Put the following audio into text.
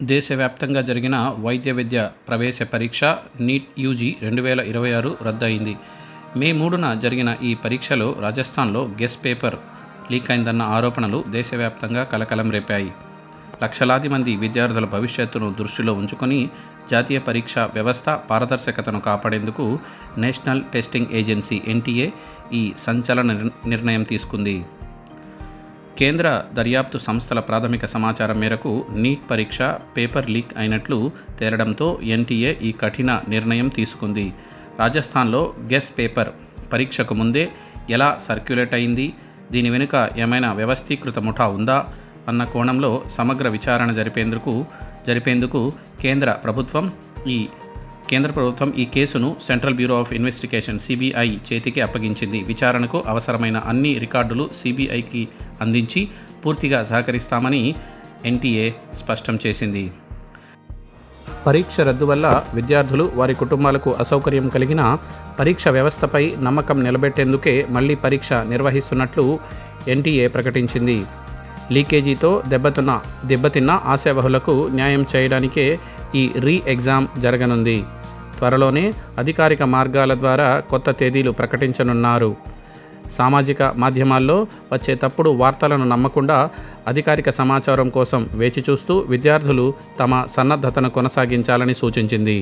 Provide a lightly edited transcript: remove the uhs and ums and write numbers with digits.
దేశవ్యాప్తంగా జరిగిన వైద్య విద్య ప్రవేశ పరీక్ష నీట్ యూజీ 2026 రద్దయింది. మే 3న జరిగిన ఈ పరీక్షలో రాజస్థాన్లో గెస్ పేపర్ లీక్ అయిందన్న ఆరోపణలు దేశవ్యాప్తంగా కలకలం రేపాయి. లక్షలాది మంది విద్యార్థుల భవిష్యత్తును దృష్టిలో ఉంచుకొని జాతీయ పరీక్షా వ్యవస్థ పారదర్శకతను కాపాడేందుకు నేషనల్ టెస్టింగ్ ఏజెన్సీ (NTA) ఈ సంచలన నిర్ణయం తీసుకుంది. కేంద్ర దర్యాప్తు సంస్థల ప్రాథమిక సమాచారం మేరకు నీట్ పరీక్ష పేపర్ లీక్ అయినట్లు తేలడంతో NTA ఈ కఠిన నిర్ణయం తీసుకుంది. రాజస్థాన్లో గెస్ పేపర్ పరీక్షకు ముందే ఎలా సర్క్యులేట్ అయింది, దీని వెనుక ఏమైనా వ్యవస్థీకృత ముఠా ఉందా అన్న కోణంలో సమగ్ర విచారణ జరిపేందుకు కేంద్ర ప్రభుత్వం ఈ కేసును central bureau of investigation (CBI) చేతికి అప్పగించింది. విచారణకు అవసరమైన అన్ని రికార్డులు CBIకి అందించి పూర్తిగా సహకరిస్తామని NTA స్పష్టం చేసింది. పరీక్ష రద్దు వల్ల విద్యార్థులు, వారి కుటుంబాలకు అసౌకర్యం కలిగిన పరీక్ష వ్యవస్థపై నమ్మకం నిలబెట్టేందుకే మళ్లీ పరీక్ష నిర్వహిస్తున్నట్లు NTA ప్రకటించింది. లీకేజీతో దెబ్బతిన్న ఆశావహులకు న్యాయం చేయడానికే ఈ ఎగ్జామ్ జరగనుంది. త్వరలోనే అధికారిక మార్గాల ద్వారా కొత్త తేదీలు ప్రకటించనున్నారు. సామాజిక మాధ్యమాల్లో వచ్చే తప్పుడు వార్తలను నమ్మకుండా అధికారిక సమాచారం కోసం వేచి చూస్తూ విద్యార్థులు తమ సన్నద్ధతను కొనసాగించాలని సూచించింది.